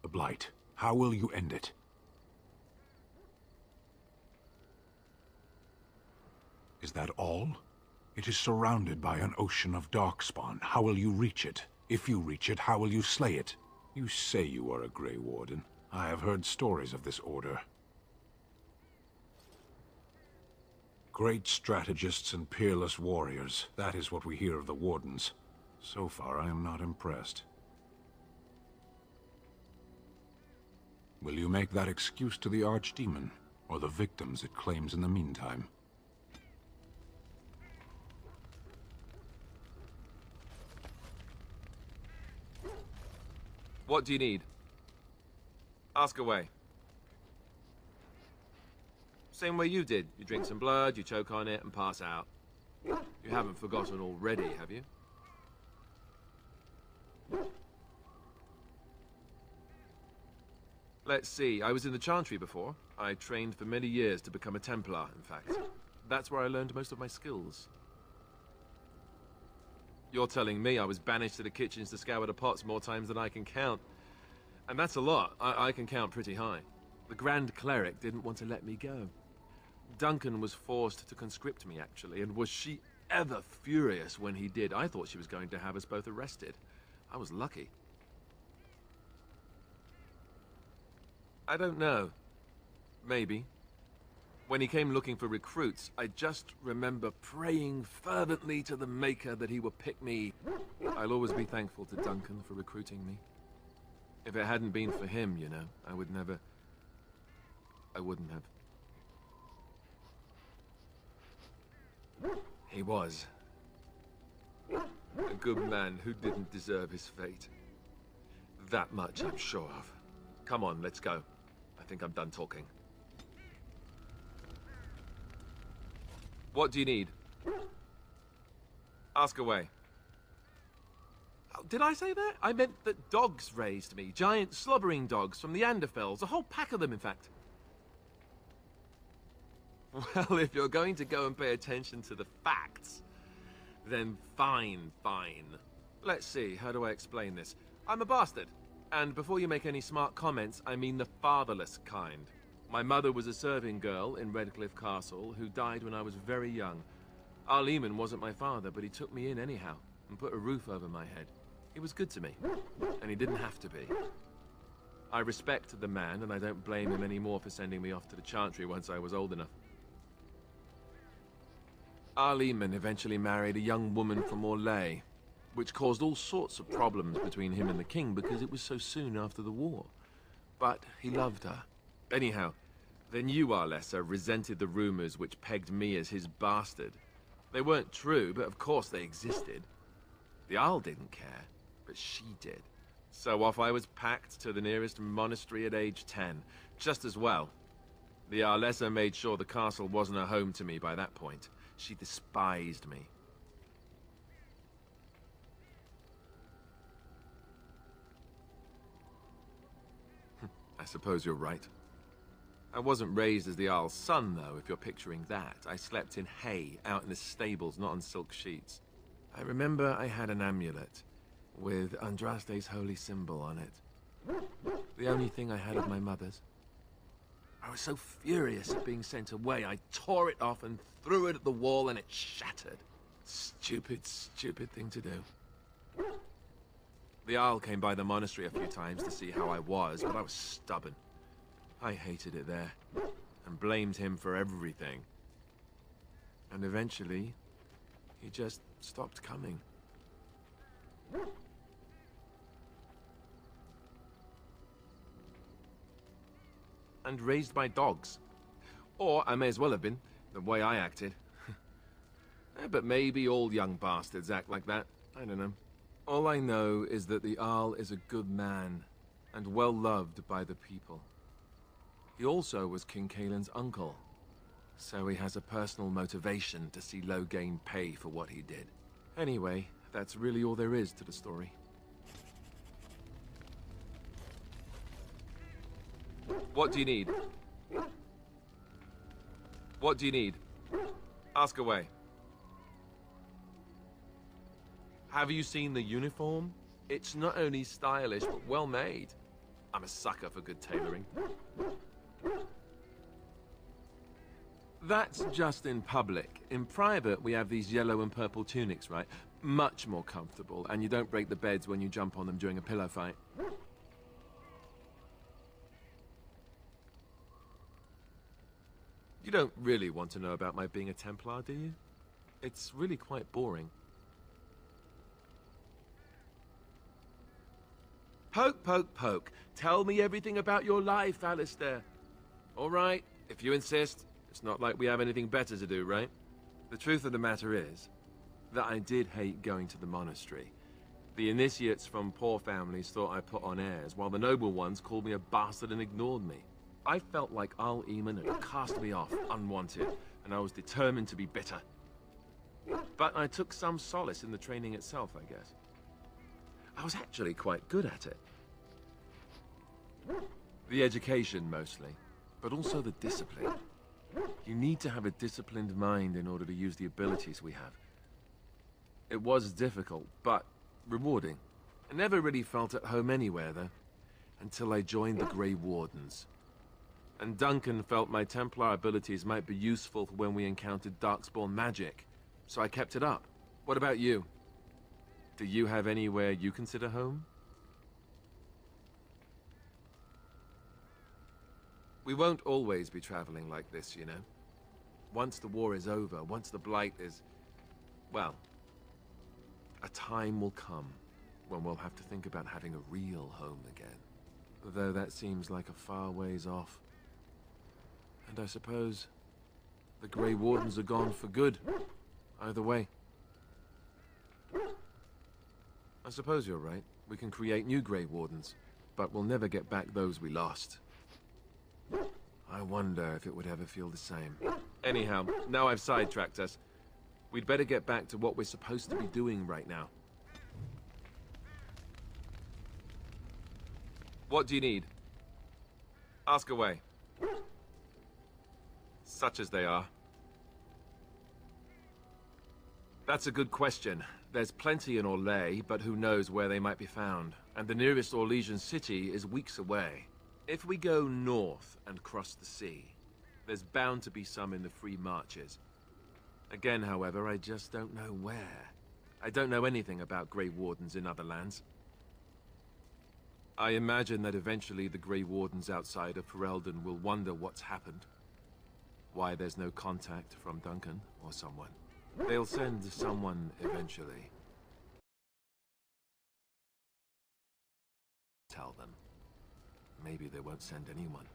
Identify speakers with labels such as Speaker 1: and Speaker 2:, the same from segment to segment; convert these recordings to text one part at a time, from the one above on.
Speaker 1: The Blight. How will you end it? Is that all? It is surrounded by an ocean of darkspawn. How will you reach it? If you reach it, how will you slay it? You say you are a Grey Warden. I have heard stories of this order. Great strategists and peerless warriors. That is what we hear of the Wardens. So far, I am not impressed. Will you make that excuse to the Archdemon, or the victims it claims in the meantime?
Speaker 2: What do you need? Ask away. Same way you did. You drink some blood, you choke on it, and pass out. You haven't forgotten already, have you? Let's see, I was in the Chantry before. I trained for many years to become a Templar, in fact. That's where I learned most of my skills. You're telling me I was banished to the kitchens to scour the pots more times than I can count. And that's a lot. I can count pretty high. The Grand Cleric didn't want to let me go. Duncan was forced to conscript me, actually, and was she ever furious when he did. I thought she was going to have us both arrested. I was lucky. I don't know. Maybe. When he came looking for recruits, I just remember praying fervently to the Maker that he would pick me. I'll always be thankful to Duncan for recruiting me. If it hadn't been for him, you know, I wouldn't have. He was a good man who didn't deserve his fate. That much I'm sure of. Come on, let's go. I think I'm done talking. What do you need? Ask away. Oh, did I say that? I meant that dogs raised me. Giant slobbering dogs from the Anderfells. A whole pack of them, in fact. Well, if you're going to go and pay attention to the facts, then fine. Let's see, how do I explain this? I'm a bastard. And before you make any smart comments, I mean the fatherless kind. My mother was a serving girl in Redcliffe Castle who died when I was very young. Arleman wasn't my father, but he took me in anyhow and put a roof over my head. He was good to me, and he didn't have to be. I respect the man, and I don't blame him anymore for sending me off to the Chantry once I was old enough. Arleman eventually married a young woman from Orlais, which caused all sorts of problems between him and the king because it was so soon after the war. But he loved her. Anyhow, then you, Arlessa, resented the rumors which pegged me as his bastard. They weren't true, but of course they existed. The Arl didn't care, but she did. So off I was packed to the nearest monastery at age 10, just as well. The Arlessa made sure the castle wasn't a home to me by that point. She despised me. I suppose you're right. I wasn't raised as the Arl's son, though, if you're picturing that. I slept in hay, out in the stables, not on silk sheets. I remember I had an amulet with Andraste's holy symbol on it. The only thing I had of my mother's. I was so furious at being sent away, I tore it off and threw it at the wall and it shattered. Stupid thing to do. The Arl came by the monastery a few times to see how I was, but I was stubborn. I hated it there, and blamed him for everything. And eventually, he just stopped coming. And raised my dogs. Or I may as well have been, the way I acted. But maybe all young bastards act like that. I don't know. All I know is that the Arl is a good man, and well loved by the people. He also was King Cailan's uncle, so he has a personal motivation to see Loghain pay for what he did. Anyway, that's really all there is to the story. What do you need? What do you need? Ask away. Have you seen the uniform? It's not only stylish, but well made. I'm a sucker for good tailoring. That's just in public. In private, we have these yellow and purple tunics, right? Much more comfortable, and you don't break the beds when you jump on them during a pillow fight. You don't really want to know about my being a Templar, do you? It's really quite boring. Poke, poke, poke. Tell me everything about your life, Alistair. All right, if you insist. It's not like we have anything better to do, right? The truth of the matter is that I did hate going to the monastery. The initiates from poor families thought I put on airs, while the noble ones called me a bastard and ignored me. I felt like Al Eamon had cast me off, unwanted, and I was determined to be bitter. But I took some solace in the training itself, I guess. I was actually quite good at it. The education, mostly, but also the discipline. You need to have a disciplined mind in order to use the abilities we have. It was difficult, but rewarding. I never really felt at home anywhere, though, until I joined the Grey Wardens. And Duncan felt my Templar abilities might be useful for when we encountered Darkspawn magic, so I kept it up. What about you? Do you have anywhere you consider home? We won't always be traveling like this, you know. Once the war is over, once the Blight is... well, a time will come when we'll have to think about having a real home again. Though that seems like a far ways off. And I suppose the Grey Wardens are gone for good, either way. I suppose you're right. We can create new Grey Wardens, but we'll never get back those we lost. I wonder if it would ever feel the same. Anyhow, now I've sidetracked us. We'd better get back to what we're supposed to be doing right now. What do you need? Ask away. Such as they are. That's a good question. There's plenty in Orlais, but who knows where they might be found. And the nearest Orlesian city is weeks away. If we go north and cross the sea, there's bound to be some in the Free Marches. Again, however, I just don't know where. I don't know anything about Grey Wardens in other lands. I imagine that eventually the Grey Wardens outside of Ferelden will wonder what's happened. Why there's no contact from Duncan or someone. They'll send someone eventually. Tell them. Maybe they won't send anyone.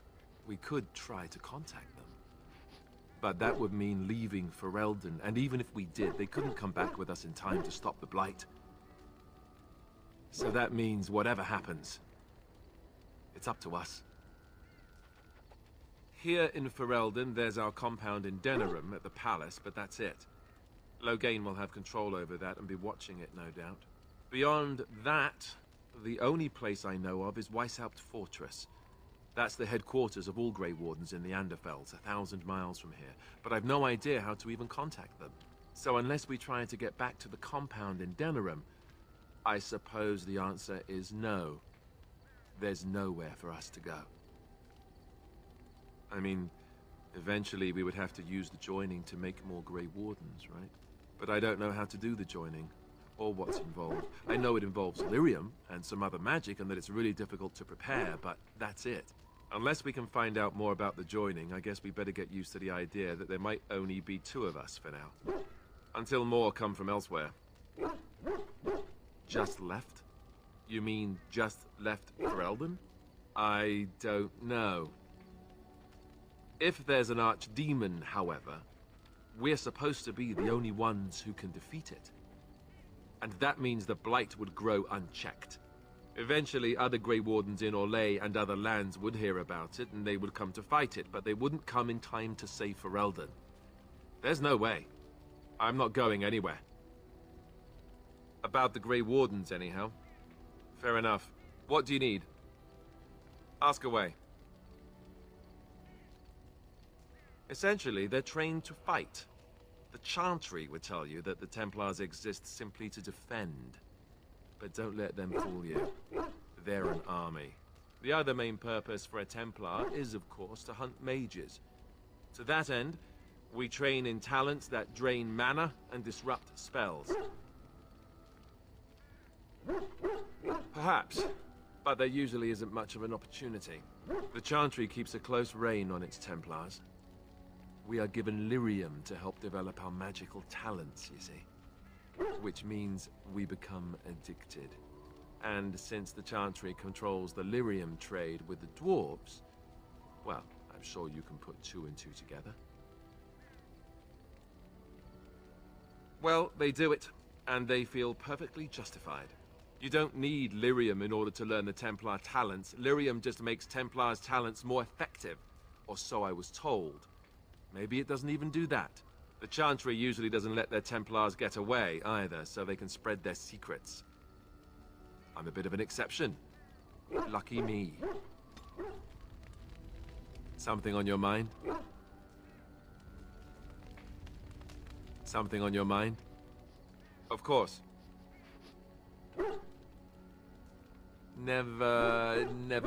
Speaker 2: We could try to contact them. But that would mean leaving Ferelden, and even if we did, they couldn't come back with us in time to stop the Blight. So that means whatever happens, it's up to us. Here in Ferelden, there's our compound in Denerim at the palace, but that's it. Loghain will have control over that and be watching it, no doubt. Beyond that, the only place I know of is Weishaupt Fortress. That's the headquarters of all Grey Wardens in the Anderfells, 1,000 miles from here. But I've no idea how to even contact them. So unless we try to get back to the compound in Denerim, I suppose the answer is no. There's nowhere for us to go. I mean, eventually we would have to use the joining to make more Grey Wardens, right? But I don't know how to do the joining, or what's involved. I know it involves lyrium and some other magic, and that it's really difficult to prepare, but that's it. Unless we can find out more about the joining, I guess we better get used to the idea that there might only be 2 of us for now. Until more come from elsewhere. Just left? You mean just left Ferelden? I don't know. If there's an archdemon, however, we're supposed to be the only ones who can defeat it. And that means the Blight would grow unchecked. Eventually, other Grey Wardens in Orlais and other lands would hear about it, and they would come to fight it, but they wouldn't come in time to save Ferelden. There's no way. I'm not going anywhere. About the Grey Wardens, anyhow. Fair enough. What do you need? Ask away. Essentially, they're trained to fight. The Chantry would tell you that the Templars exist simply to defend. But don't let them fool you. They're an army. The other main purpose for a Templar is, of course, to hunt mages. To that end, we train in talents that drain mana and disrupt spells. Perhaps, but there usually isn't much of an opportunity. The Chantry keeps a close rein on its Templars. We are given lyrium to help develop our magical talents, you see. Which means we become addicted. And since the Chantry controls the lyrium trade with the dwarves, well, I'm sure you can put two and two together. Well, they do it, and they feel perfectly justified. You don't need lyrium in order to learn the Templar talents. Lyrium just makes Templar's talents more effective, or so I was told. Maybe it doesn't even do that. The Chantry usually doesn't let their Templars get away either, so they can spread their secrets. I'm a bit of an exception. Lucky me. Something on your mind? Something on your mind? Of course. Never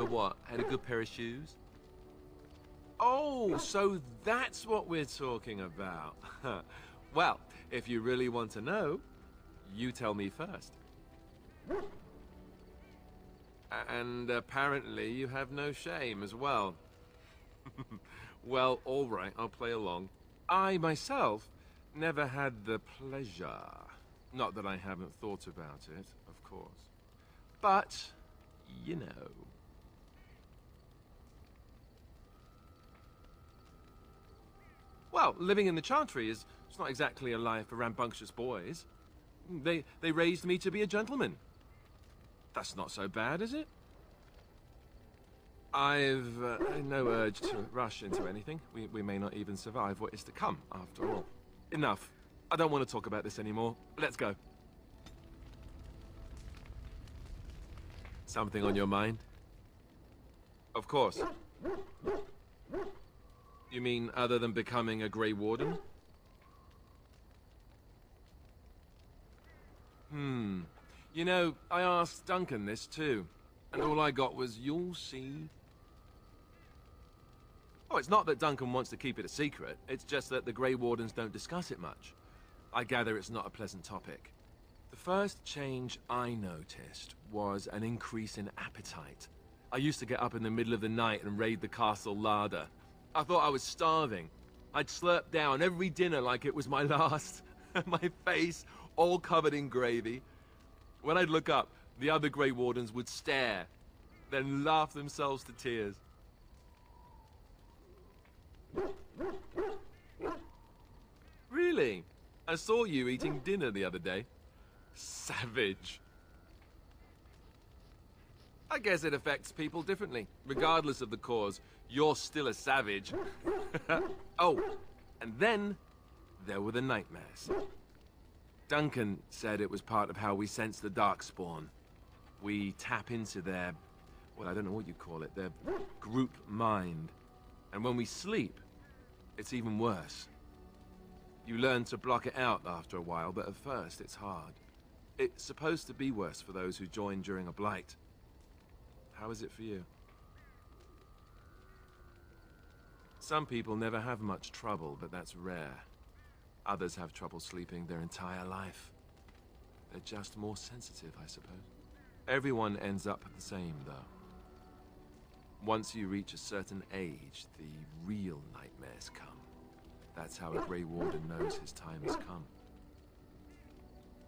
Speaker 2: what? Had a good pair of shoes? Oh, so that's what we're talking about. Well, if you really want to know, you tell me first. And apparently you have no shame as well. Well, all right, I'll play along. I, myself, never had the pleasure. Not that I haven't thought about it, of course. But, you know. Well, living in the Chantry is it's not exactly a life for rambunctious boys. They raised me to be a gentleman. That's not so bad, is it? I've no urge to rush into anything. We may not even survive what is to come, after all. Enough. I don't want to talk about this anymore. Let's go. Something on your mind? Of course. You mean other than becoming a Grey Warden? You know, I asked Duncan this too, and all I got was, "You'll see." Oh, it's not that Duncan wants to keep it a secret, it's just that the Grey Wardens don't discuss it much. I gather it's not a pleasant topic. The first change I noticed was an increase in appetite. I used to get up in the middle of the night and raid the castle larder. I thought I was starving. I'd slurp down every dinner like it was my last. My face all covered in gravy. When I'd look up, the other Grey Wardens would stare, then laugh themselves to tears. Really? I saw you eating dinner the other day. Savage. I guess it affects people differently. Regardless of the cause, you're still a savage. Oh, and then there were the nightmares. Duncan said it was part of how we sense the Darkspawn. We tap into their, well, I don't know what you call it, their group mind. And when we sleep, it's even worse. You learn to block it out after a while, but at first it's hard. It's supposed to be worse for those who join during a blight. How is it for you? Some people never have much trouble, but that's rare. Others have trouble sleeping their entire life. They're just more sensitive, I suppose. Everyone ends up the same, though. Once you reach a certain age, the real nightmares come. That's how a Grey Warden knows his time has come.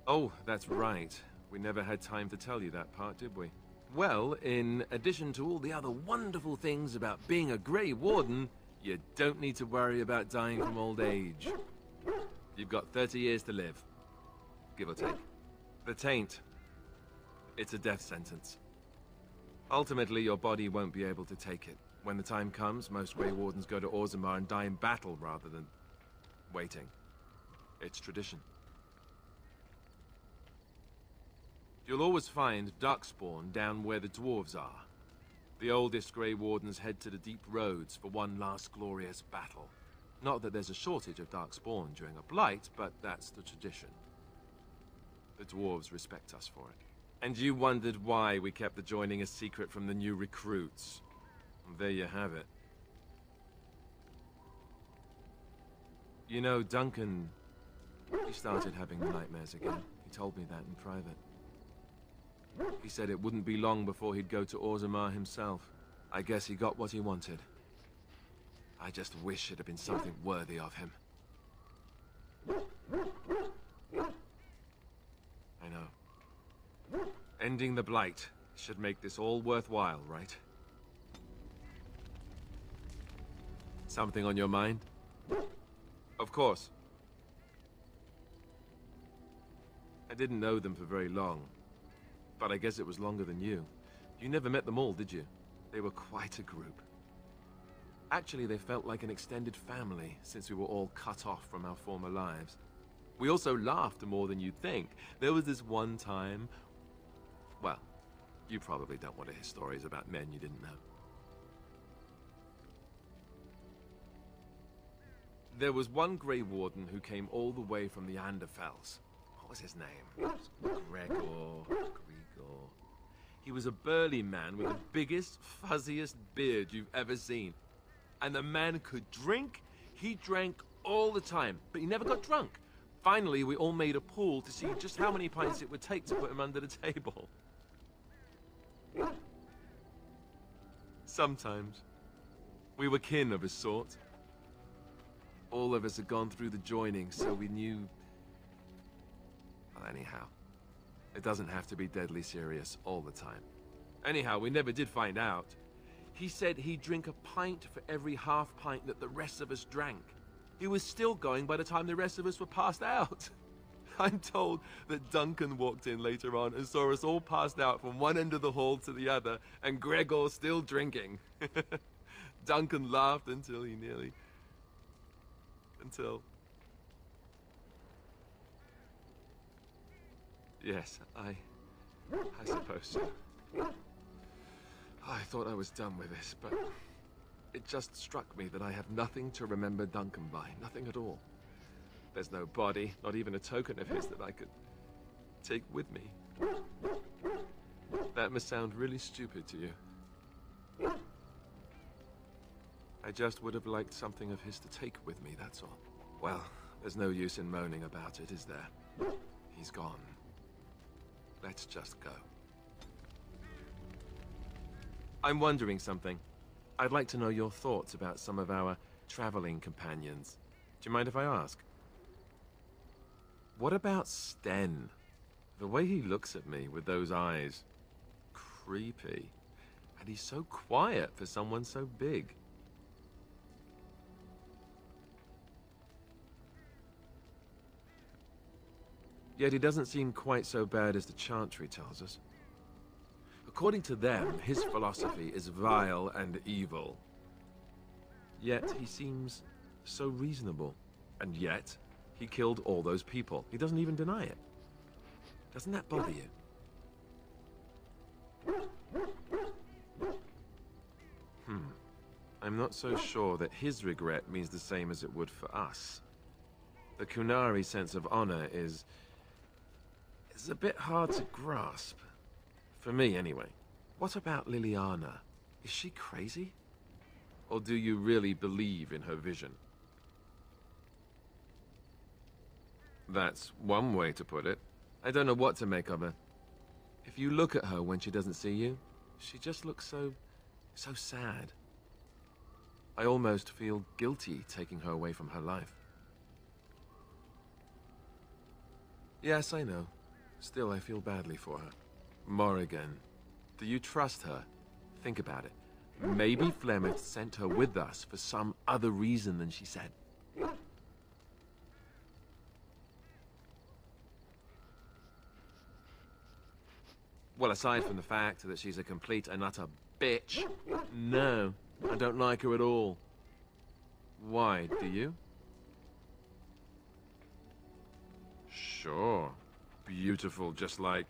Speaker 2: Oh, that's right. We never had time to tell you that part, did we? Well, in addition to all the other wonderful things about being a Grey Warden, you don't need to worry about dying from old age. You've got 30 years to live, give or take. The Taint, it's a death sentence. Ultimately, your body won't be able to take it. When the time comes, most Grey Wardens go to Orzammar and die in battle rather than waiting. It's tradition. You'll always find Darkspawn down where the dwarves are. The oldest Grey Wardens head to the deep roads for one last glorious battle. Not that there's a shortage of Darkspawn during a blight, but that's the tradition. The dwarves respect us for it. And you wondered why we kept the joining a secret from the new recruits. Well, there you have it. You know, Duncan, he started having nightmares again. He told me that in private. He said it wouldn't be long before he'd go to Orzammar himself. I guess he got what he wanted. I just wish it had been something worthy of him. I know. Ending the Blight should make this all worthwhile, right? Something on your mind? Of course. I didn't know them for very long, but I guess it was longer than you. You never met them all, did you? They were quite a group. Actually, they felt like an extended family, since we were all cut off from our former lives. We also laughed more than you'd think. There was this one time... Well, you probably don't want to hear stories about men you didn't know. There was one Grey Warden who came all the way from the Anderfells. What was his name? Gregor. He was a burly man with the biggest, fuzziest beard you've ever seen. And the man could drink. He drank all the time, but he never got drunk. Finally, we all made a pool to see just how many pints it would take to put him under the table. Sometimes, we were kin of a sort. All of us had gone through the joining, so we knew... Well, anyhow, it doesn't have to be deadly serious all the time. Anyhow, we never did find out. He said he'd drink a pint for every half pint that the rest of us drank. He was still going by the time the rest of us were passed out. I'm told that Duncan walked in later on and saw us all passed out from one end of the hall to the other, and Gregor still drinking. Duncan laughed until he nearly... Yes, I suppose so. I thought I was done with this, but it just struck me that I have nothing to remember Duncan by. Nothing at all. There's no body, not even a token of his that I could take with me. That must sound really stupid to you. I just would have liked something of his to take with me, that's all. Well, there's no use in moaning about it, is there? He's gone. Let's just go. I'm wondering something. I'd like to know your thoughts about some of our traveling companions. Do you mind if I ask? What about Sten? The way he looks at me with those eyes. Creepy. And he's so quiet for someone so big. Yet he doesn't seem quite so bad as the Chantry tells us. According to them, his philosophy is vile and evil. Yet he seems so reasonable. And yet, he killed all those people. He doesn't even deny it. Doesn't that bother you? I'm not so sure that his regret means the same as it would for us. The Qunari sense of honor is a bit hard to grasp. For me, anyway. What about Liliana? Is she crazy? Or do you really believe in her vision? That's one way to put it. I don't know what to make of her. If you look at her when she doesn't see you, she just looks so sad. I almost feel guilty taking her away from her life. Yes, I know. Still, I feel badly for her. Morrigan, do you trust her? Think about it. Maybe Flemeth sent her with us for some other reason than she said. Well, aside from the fact that she's a complete and utter bitch, no, I don't like her at all. Why, do you? Sure. Beautiful, just like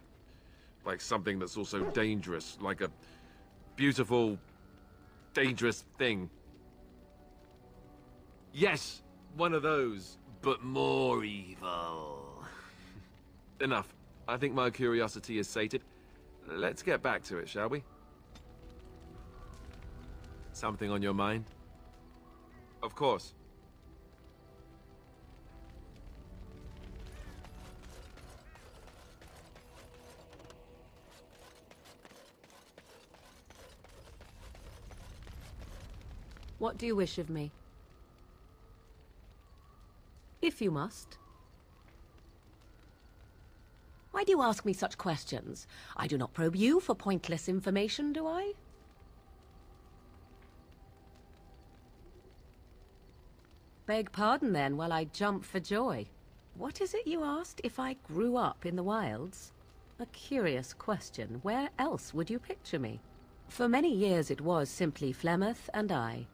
Speaker 2: something that's also dangerous, like a beautiful, dangerous thing. Yes, one of those, but more evil. Enough. I think my curiosity is sated. Let's get back to it, shall we? Something on your mind? Of course.
Speaker 3: What do you wish of me? If you must. Why do you ask me such questions? I do not probe you for pointless information, do I? Beg pardon then, while I jump for joy. What is it you asked? If I grew up in the wilds? A curious question. Where else would you picture me? For many years it was simply Flemeth and I.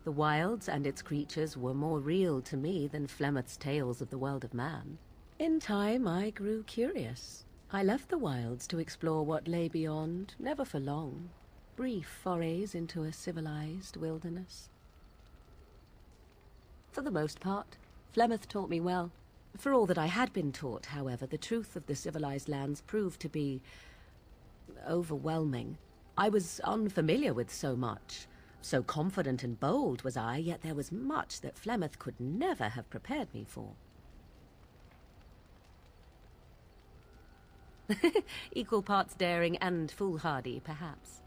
Speaker 3: The wilds and its creatures were more real to me than Flemeth's tales of the world of man. In time, I grew curious. I left the wilds to explore what lay beyond, never for long. Brief forays into a civilized wilderness. For the most part, Flemeth taught me well. For all that I had been taught, however, the truth of the civilized lands proved to be overwhelming. I was unfamiliar with so much. So confident and bold was I, yet there was much that Flemeth could never have prepared me for. Equal parts daring and foolhardy, perhaps.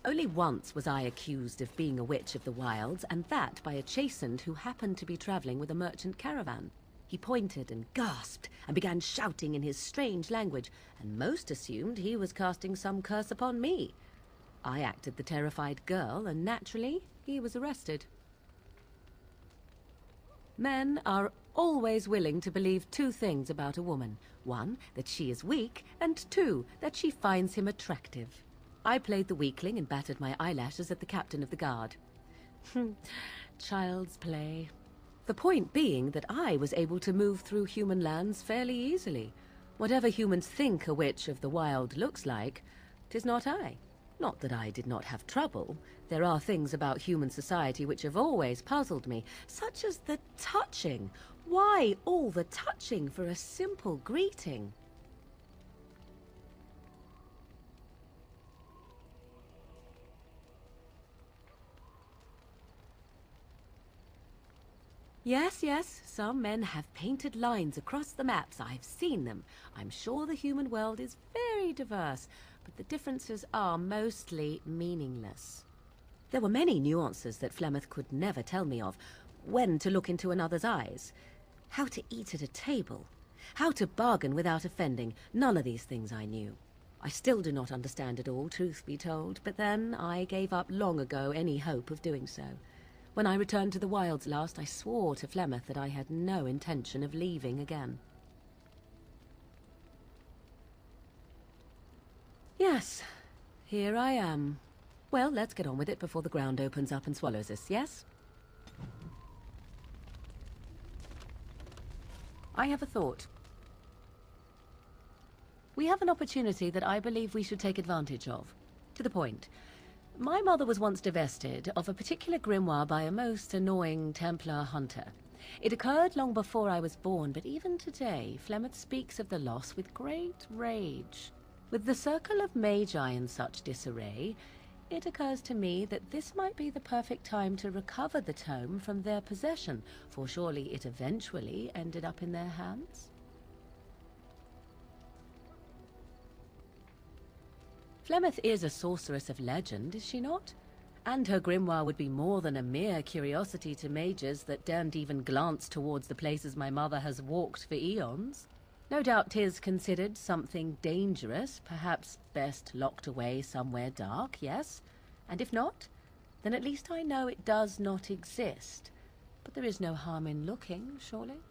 Speaker 3: Only once was I accused of being a witch of the wilds, and that by a chastened who happened to be traveling with a merchant caravan. He pointed and gasped, and began shouting in his strange language, and most assumed he was casting some curse upon me. I acted the terrified girl, and naturally, he was arrested. Men are always willing to believe two things about a woman. One, that she is weak, and two, that she finds him attractive. I played the weakling and battered my eyelashes at the captain of the guard. Child's play. The point being that I was able to move through human lands fairly easily. Whatever humans think a witch of the wild looks like, 'tis not I. Not that I did not have trouble. There are things about human society which have always puzzled me, such as the touching. Why all the touching for a simple greeting? Yes, yes, some men have painted lines across the maps. I've seen them. I'm sure the human world is very diverse, but the differences are mostly meaningless. There were many nuances that Flemeth could never tell me of. When to look into another's eyes, how to eat at a table, how to bargain without offending. None of these things I knew. I still do not understand it all, truth be told, but then I gave up long ago any hope of doing so. When I returned to the wilds last, I swore to Flemeth that I had no intention of leaving again. Yes, here I am. Well, let's get on with it before the ground opens up and swallows us, yes? I have a thought. We have an opportunity that I believe we should take advantage of. To the point. My mother was once divested of a particular grimoire by a most annoying Templar hunter. It occurred long before I was born, but even today, Flemeth speaks of the loss with great rage. With the circle of magi in such disarray, it occurs to me that this might be the perfect time to recover the tome from their possession, for surely it eventually ended up in their hands. Flemeth is a sorceress of legend, is she not? And her grimoire would be more than a mere curiosity to mages that daren't even glance towards the places my mother has walked for eons. No doubt 'tis considered something dangerous, perhaps best locked away somewhere dark, yes? And if not, then at least I know it does not exist. But there is no harm in looking, surely?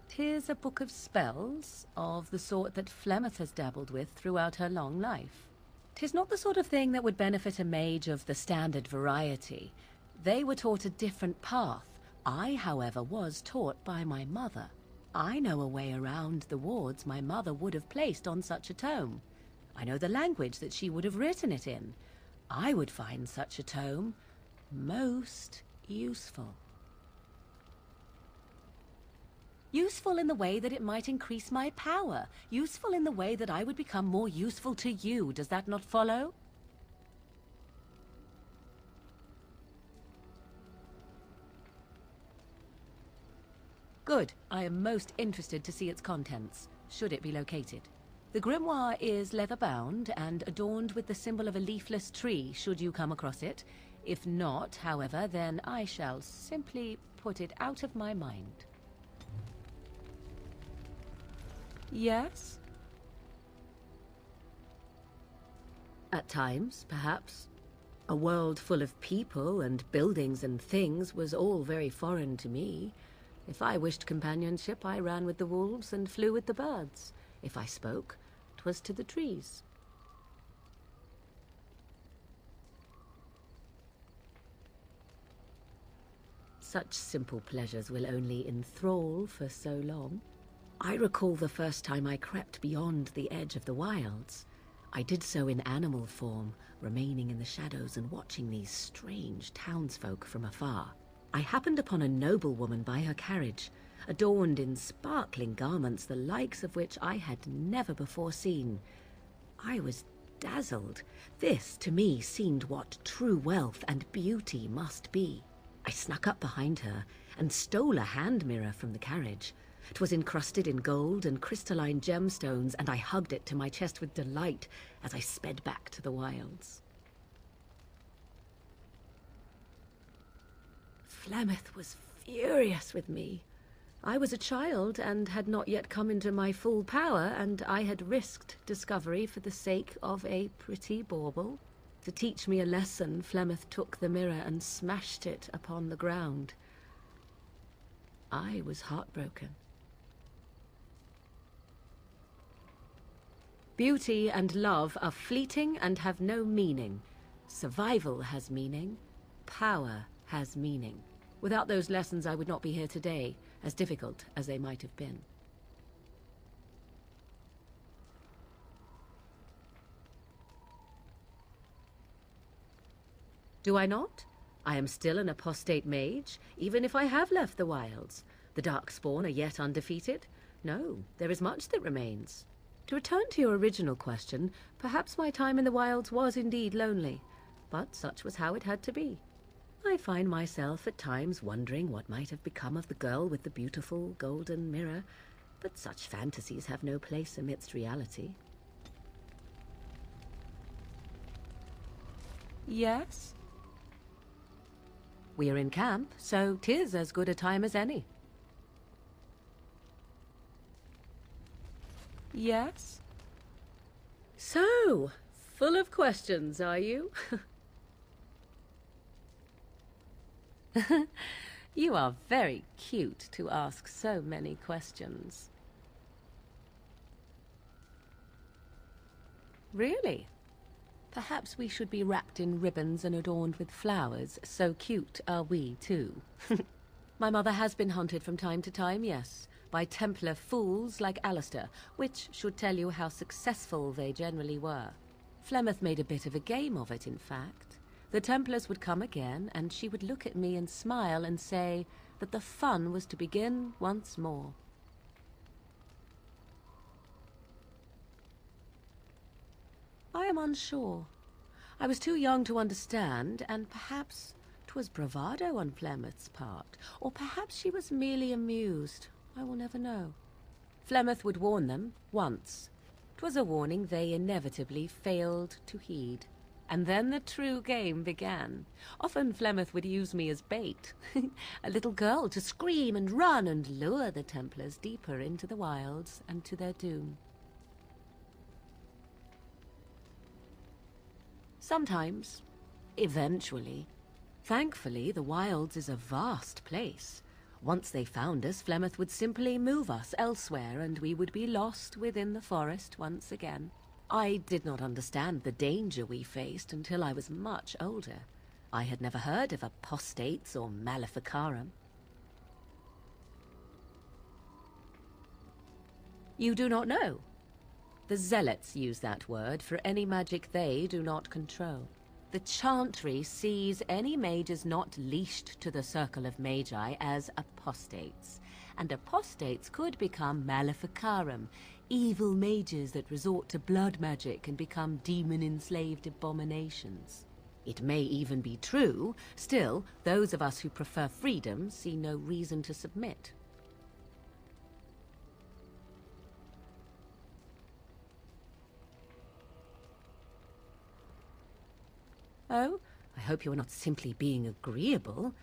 Speaker 3: 'Tis a book of spells, of the sort that Flemeth has dabbled with throughout her long life. 'Tis not the sort of thing that would benefit a mage of the standard variety. They were taught a different path. I, however, was taught by my mother. I know a way around the wards my mother would have placed on such a tome. I know the language that she would have written it in. I would find such a tome most useful. Useful in the way that it might increase my power. Useful in the way that I would become more useful to you. Does that not follow? Good. I am most interested to see its contents, should it be located. The grimoire is leather-bound and adorned with the symbol of a leafless tree, should you come across it. If not, however, then I shall simply put it out of my mind. Yes? At times, perhaps. A world full of people and buildings and things was all very foreign to me. If I wished companionship, I ran with the wolves and flew with the birds. If I spoke, 'twas to the trees. Such simple pleasures will only enthrall for so long. I recall the first time I crept beyond the edge of the wilds. I did so in animal form, remaining in the shadows and watching these strange townsfolk from afar. I happened upon a noblewoman by her carriage, adorned in sparkling garments the likes of which I had never before seen. I was dazzled. This, to me, seemed what true wealth and beauty must be. I snuck up behind her and stole a hand mirror from the carriage. 'Twas encrusted in gold and crystalline gemstones, and I hugged it to my chest with delight as I sped back to the wilds. Flemeth was furious with me. I was a child and had not yet come into my full power, and I had risked discovery for the sake of a pretty bauble. To teach me a lesson, Flemeth took the mirror and smashed it upon the ground. I was heartbroken. Beauty and love are fleeting and have no meaning. Survival has meaning. Power has meaning. Without those lessons, I would not be here today, as difficult as they might have been. Do I not? I am still an apostate mage, even if I have left the wilds. The Darkspawn are yet undefeated. No, there is much that remains. To return to your original question, perhaps my time in the wilds was indeed lonely, but such was how it had to be. I find myself at times wondering what might have become of the girl with the beautiful golden mirror, but such fantasies have no place amidst reality. Yes? We are in camp, so 'tis as good a time as any. Yes? So, full of questions, are you? You are very cute to ask so many questions. Really? Perhaps we should be wrapped in ribbons and adorned with flowers. So cute are we, too. My mother has been hunted from time to time, yes, by Templar fools like Alistair, which should tell you how successful they generally were. Flemeth made a bit of a game of it, in fact. The Templars would come again, and she would look at me and smile and say that the fun was to begin once more. I am unsure. I was too young to understand, and perhaps 'twas bravado on Flemeth's part, or perhaps she was merely amused. I will never know. Flemeth would warn them, once. 'Twas a warning they inevitably failed to heed. And then the true game began. Often Flemeth would use me as bait, a little girl to scream and run and lure the Templars deeper into the wilds and to their doom. Sometimes, eventually. Thankfully, the wilds is a vast place. Once they found us, Flemeth would simply move us elsewhere, and we would be lost within the forest once again. I did not understand the danger we faced until I was much older. I had never heard of apostates or maleficarum. You do not know? The Zealots use that word for any magic they do not control. The Chantry sees any mages not leashed to the Circle of Magi as apostates, and apostates could become Maleficarum, evil mages that resort to blood magic and become demon-enslaved abominations. It may even be true, still, those of us who prefer freedom see no reason to submit. Oh, I hope you're not simply being agreeable.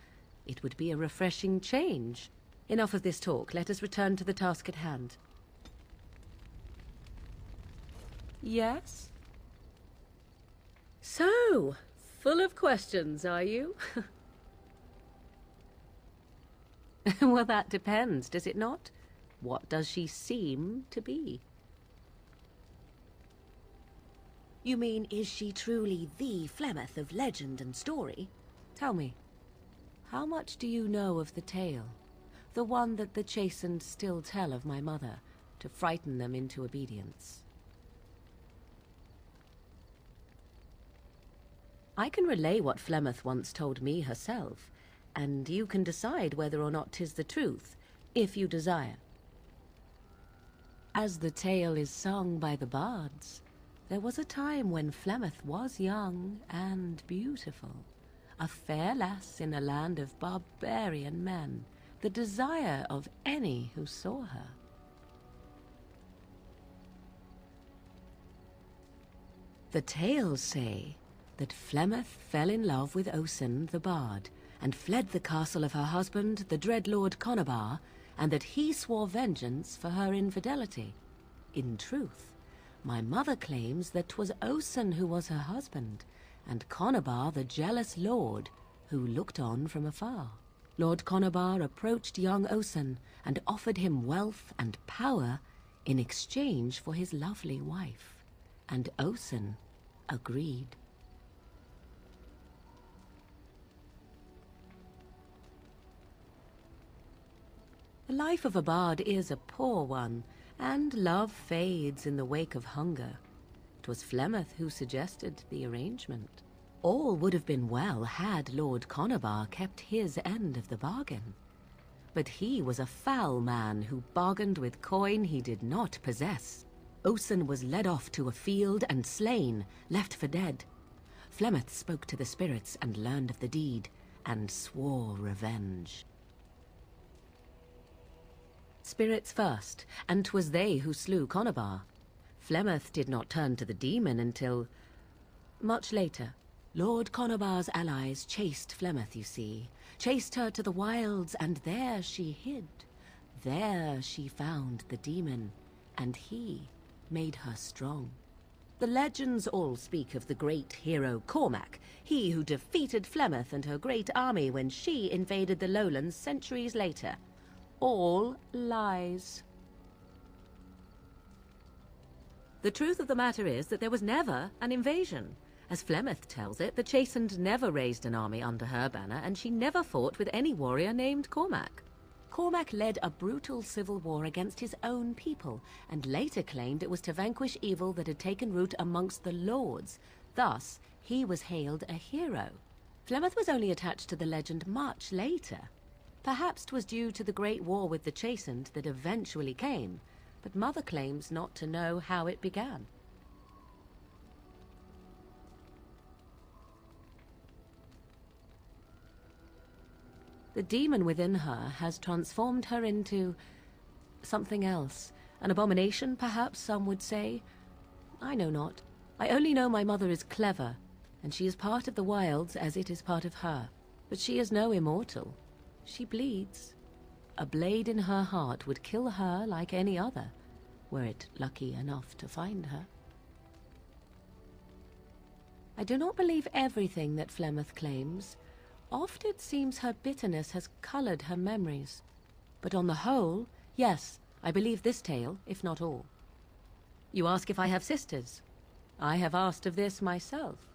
Speaker 3: It would be a refreshing change. Enough of this talk. Let us return to the task at hand. Yes? So, full of questions, are you? Well, that depends, does it not? What does she seem to be? You mean, is she truly the Flemeth of legend and story? Tell me, how much do you know of the tale? The one that the chastened still tell of my mother, to frighten them into obedience. I can relay what Flemeth once told me herself, and you can decide whether or not 'tis the truth, if you desire. As the tale is sung by the bards, there was a time when Flemeth was young and beautiful, a fair lass in a land of barbarian men, the desire of any who saw her. The tales say that Flemeth fell in love with Osen the bard, and fled the castle of her husband, the dread Lord Conobar, and that he swore vengeance for her infidelity. In truth, my mother claims that 'twas Osen who was her husband, and Conobar the jealous lord who looked on from afar. Lord Conobar approached young Osen and offered him wealth and power in exchange for his lovely wife, and Osen agreed. The life of a bard is a poor one, and love fades in the wake of hunger. 'Twas Flemeth who suggested the arrangement. All would have been well had Lord Conobar kept his end of the bargain. But he was a foul man who bargained with coin he did not possess. Osen was led off to a field and slain, left for dead. Flemeth spoke to the spirits and learned of the deed, and swore revenge. Spirits first, and 'twas they who slew Conobar. Flemeth did not turn to the demon until much later. Lord Conobar's allies chased Flemeth, you see, chased her to the wilds, and there she hid. There she found the demon, and he made her strong. The legends all speak of the great hero Cormac, he who defeated Flemeth and her great army when she invaded the lowlands centuries later. All lies. The truth of the matter is that there was never an invasion. As Flemeth tells it, the Chastened never raised an army under her banner, and she never fought with any warrior named Cormac. Cormac led a brutal civil war against his own people, and later claimed it was to vanquish evil that had taken root amongst the lords. Thus, he was hailed a hero. Flemeth was only attached to the legend much later. Perhaps 'twas due to the great war with the Chastened that eventually came, but Mother claims not to know how it began. The demon within her has transformed her into something else. An abomination, perhaps some would say. I know not. I only know my mother is clever, and she is part of the wilds as it is part of her. But she is no immortal. She bleeds. A blade in her heart would kill her like any other, were it lucky enough to find her. I do not believe everything that Flemeth claims. Oft it seems her bitterness has colored her memories. But on the whole, yes, I believe this tale, if not all. You ask if I have sisters. I have asked of this myself.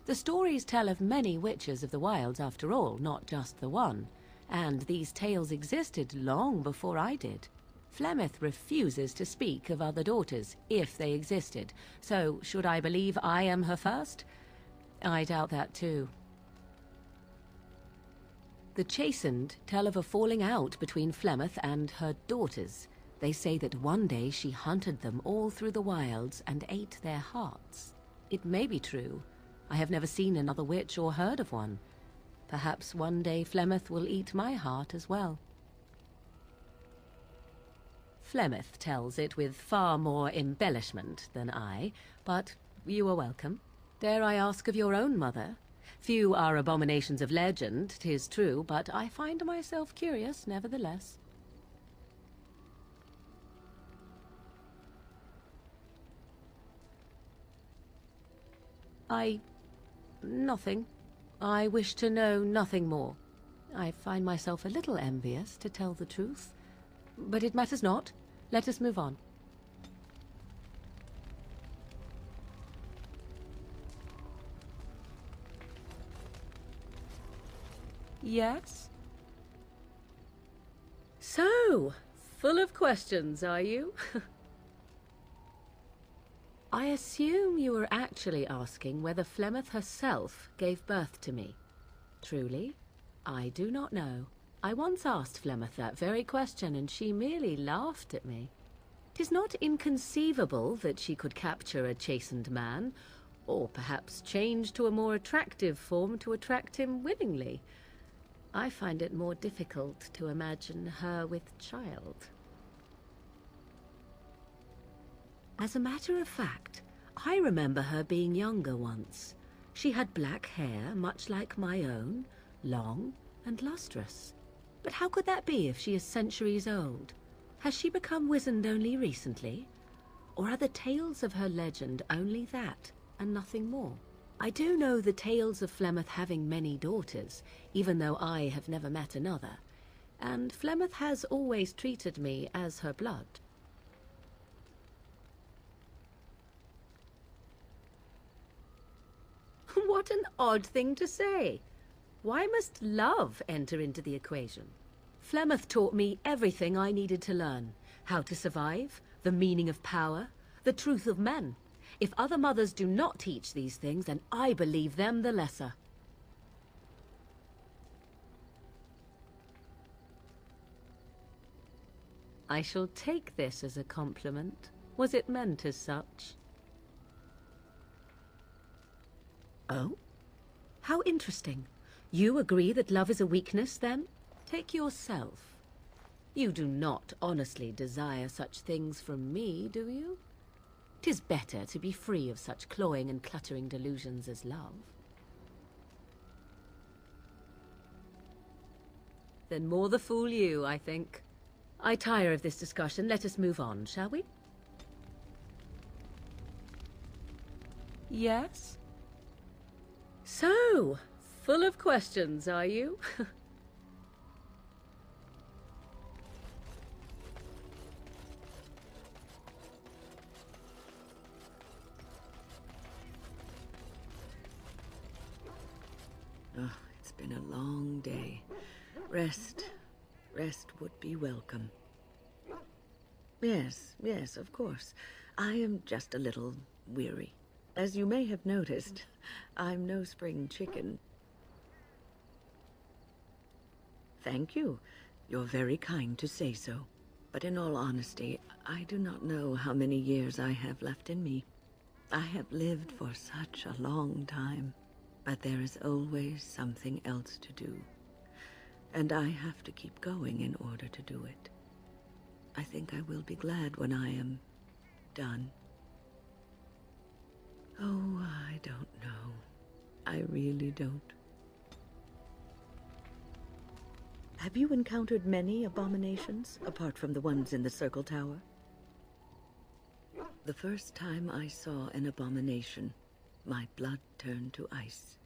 Speaker 3: The stories tell of many witches of the wilds after all, not just the one. And these tales existed long before I did. Flemeth refuses to speak of other daughters, if they existed. So, should I believe I am her first? I doubt that too. The Chastened tell of a falling out between Flemeth and her daughters. They say that one day she hunted them all through the wilds and ate their hearts. It may be true. I have never seen another witch or heard of one. Perhaps one day Flemeth will eat my heart as well. Flemeth tells it with far more embellishment than I, but you are welcome. Dare I ask of your own mother? Few are abominations of legend, 'tis true, but I find myself curious nevertheless. Nothing. I wish to know nothing more. I find myself a little envious, to tell the truth. But it matters not. Let us move on. Yes? So, full of questions, are you? I assume you were actually asking whether Flemeth herself gave birth to me. Truly, I do not know. I once asked Flemeth that very question, and she merely laughed at me. 'Tis not inconceivable that she could capture a chastened man, or perhaps change to a more attractive form to attract him willingly. I find it more difficult to imagine her with child. As a matter of fact, I remember her being younger once. She had black hair, much like my own, long and lustrous. But how could that be if she is centuries old? Has she become wizened only recently? Or are the tales of her legend only that, and nothing more? I do know the tales of Flemeth having many daughters, even though I have never met another. And Flemeth has always treated me as her blood. What an odd thing to say. Why must love enter into the equation? Flemeth taught me everything I needed to learn. How to survive, the meaning of power, the truth of men. If other mothers do not teach these things, then I believe them the lesser. I shall take this as a compliment. Was it meant as such? Oh? How interesting. You agree that love is a weakness, then? Take yourself. You do not honestly desire such things from me, do you? 'Tis better to be free of such cloying and cluttering delusions as love. Then more the fool you, I think. I tire of this discussion. Let us move on, shall we? Yes? So, full of questions, are you?
Speaker 4: Oh, it's been a long day. Rest would be welcome. Yes, of course. I am just a little weary. As you may have noticed, I'm no spring chicken. Thank you. You're very kind to say so. But in all honesty, I do not know how many years I have left in me. I have lived for such a long time, but there is always something else to do. And I have to keep going in order to do it. I think I will be glad when I am done. Oh, I don't know. I really don't. Have you encountered many abominations, apart from the ones in the Circle Tower? The first time I saw an abomination, my blood turned to ice.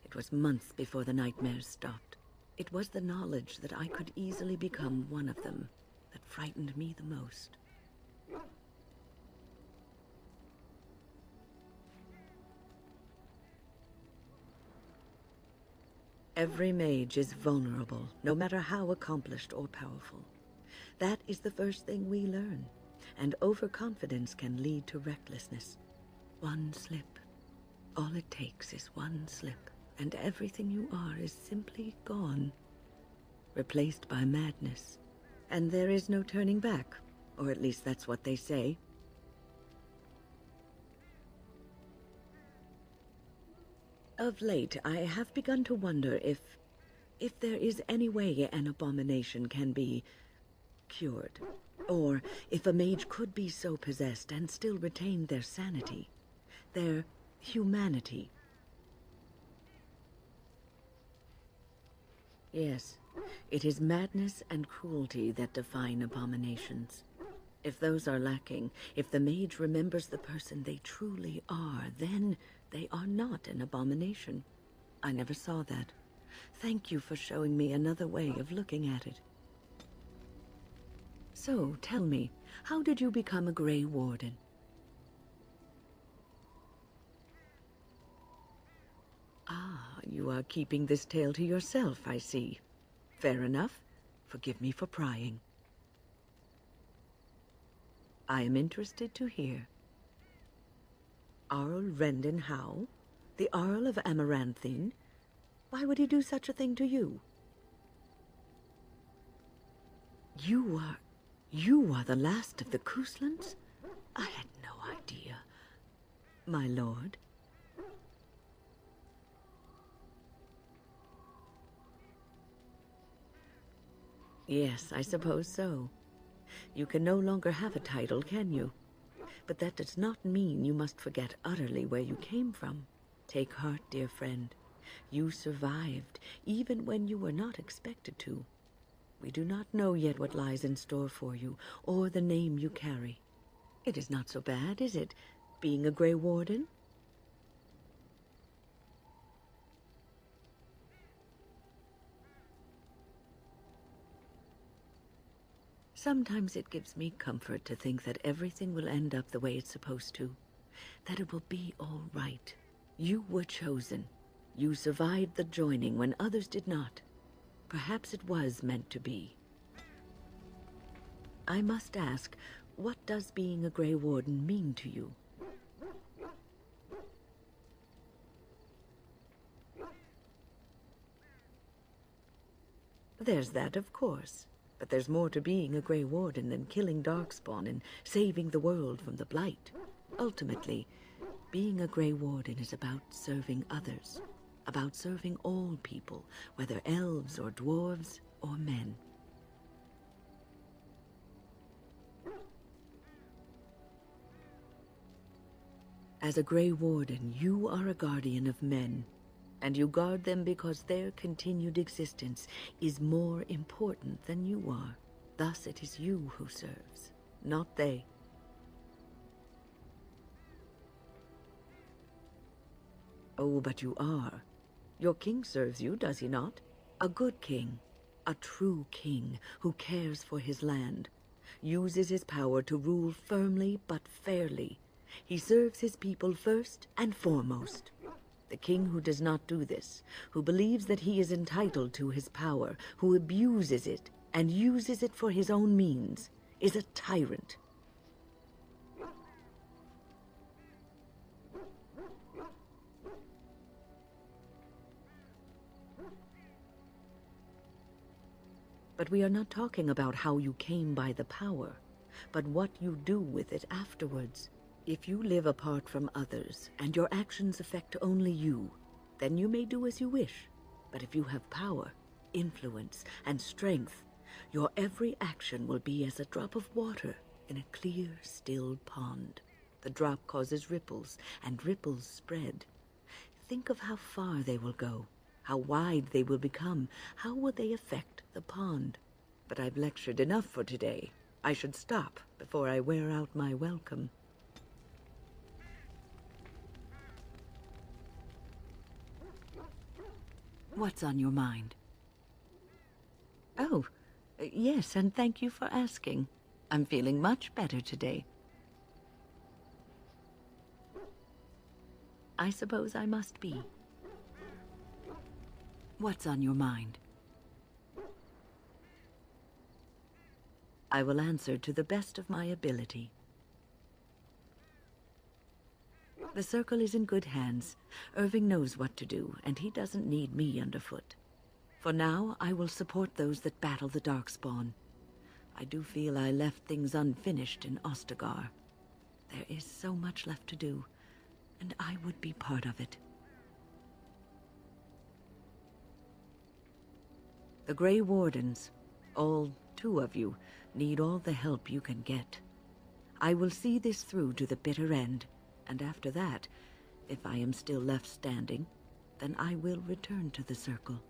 Speaker 4: It was months before the nightmares stopped. It was the knowledge that I could easily become one of them that frightened me the most. Every mage is vulnerable, no matter how accomplished or powerful. That is the first thing we learn, and overconfidence can lead to recklessness. One slip, All it takes is one slip, and everything you are is simply gone, replaced by madness. And there is no turning back, or at least that's what they say. Of late, I have begun to wonder if there is any way an abomination can be cured, or if a mage could be so possessed and still retain their sanity, their humanity. Yes, it is madness and cruelty that define abominations. If those are lacking, if the mage remembers the person they truly are, then they are not an abomination. I never saw that. Thank you for showing me another way of looking at it. So, tell me, how did you become a Grey Warden? Ah, you are keeping this tale to yourself, I see. Fair enough. Forgive me for prying. I am interested to hear. Arl Rendon Howe? The Arl of Amaranthine? Why would he do such a thing to you? You are the last of the Couslands? I had no idea. My lord? Yes, I suppose so. You can no longer have a title, can you? But that does not mean you must forget utterly where you came from. Take heart, dear friend. You survived, even when you were not expected to. We do not know yet what lies in store for you, or the name you carry. It is not so bad, is it, being a Grey Warden? Sometimes it gives me comfort to think that everything will end up the way it's supposed to. That it will be all right. You were chosen. You survived the joining when others did not. Perhaps it was meant to be. I must ask, what does being a Grey Warden mean to you? There's that, of course. But there's more to being a Grey Warden than killing Darkspawn and saving the world from the Blight. Ultimately, being a Grey Warden is about serving others, about serving all people, whether elves or dwarves or men. As a Grey Warden, you are a guardian of men, and you guard them because their continued existence is more important than you are. Thus it is you who serves, not they. Oh, but you are. Your king serves you, does he not? A good king, a true king who cares for his land, uses his power to rule firmly but fairly. He serves his people first and foremost. The king who does not do this, who believes that he is entitled to his power, who abuses it and uses it for his own means, is a tyrant. But we are not talking about how you came by the power, but what you do with it afterwards. If you live apart from others, and your actions affect only you, then you may do as you wish. But if you have power, influence, and strength, your every action will be as a drop of water in a clear, still pond. The drop causes ripples, and ripples spread. Think of how far they will go, how wide they will become, how will they affect the pond. But I've lectured enough for today. I should stop before I wear out my welcome. What's on your mind? Oh, yes, and thank you for asking. I'm feeling much better today. I suppose I must be. What's on your mind? I will answer to the best of my ability. The Circle is in good hands. Irving knows what to do, and he doesn't need me underfoot. For now, I will support those that battle the Darkspawn. I do feel I left things unfinished in Ostagar. There is so much left to do, and I would be part of it. The Grey Wardens, all 2 of you, need all the help you can get. I will see this through to the bitter end, and after that, if I am still left standing, then I will return to the Circle.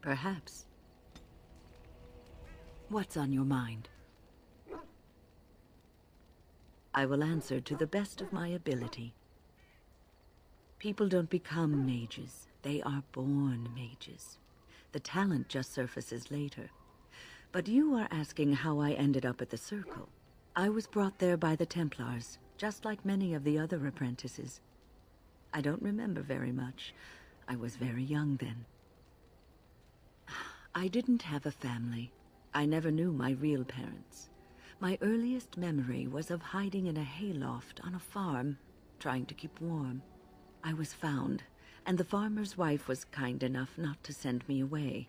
Speaker 4: Perhaps. What's on your mind? I will answer to the best of my ability. People don't become mages. They are born mages. The talent just surfaces later. But you are asking how I ended up at the Circle. I was brought there by the Templars, just like many of the other apprentices. I don't remember very much. I was very young then. I didn't have a family. I never knew my real parents. My earliest memory was of hiding in a hayloft on a farm, trying to keep warm. I was found, and the farmer's wife was kind enough not to send me away.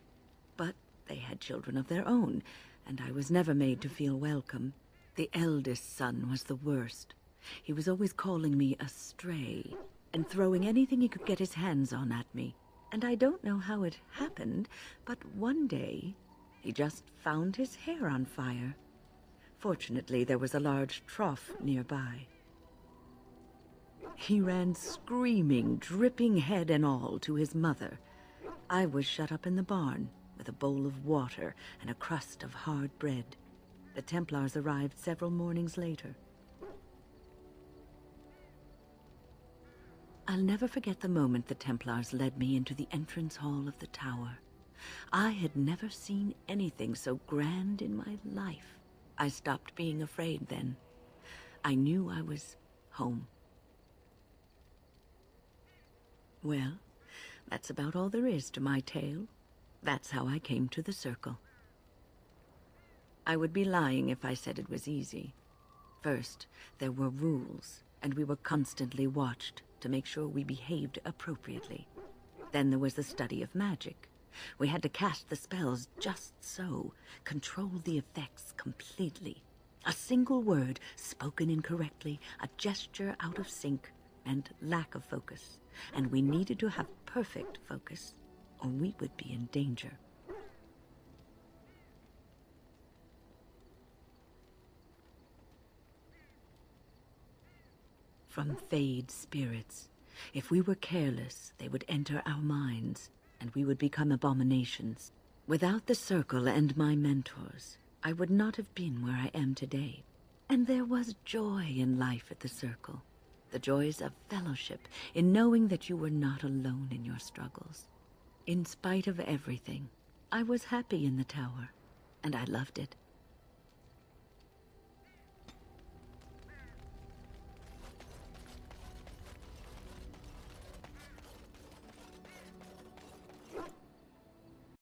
Speaker 4: But they had children of their own, and I was never made to feel welcome. The eldest son was the worst. He was always calling me a stray, and throwing anything he could get his hands on at me. And I don't know how it happened, but one day, he just found his hair on fire. Fortunately, there was a large trough nearby. He ran screaming, dripping head and all, to his mother. I was shut up in the barn, with a bowl of water and a crust of hard bread. The Templars arrived several mornings later. I'll never forget the moment the Templars led me into the entrance hall of the tower. I had never seen anything so grand in my life. I stopped being afraid then. I knew I was home. Well, that's about all there is to my tale. That's how I came to the Circle. I would be lying if I said it was easy. First, there were rules, and we were constantly watched to make sure we behaved appropriately. Then there was the study of magic. We had to cast the spells just so, control the effects completely. A single word spoken incorrectly, a gesture out of sync, and lack of focus. And we needed to have perfect focus, or we would be in danger. From Fade spirits. If we were careless, they would enter our minds, and we would become abominations. Without the Circle and my mentors, I would not have been where I am today. And there was joy in life at the Circle. The joys of fellowship, in knowing that you were not alone in your struggles. In spite of everything, I was happy in the tower, and I loved it.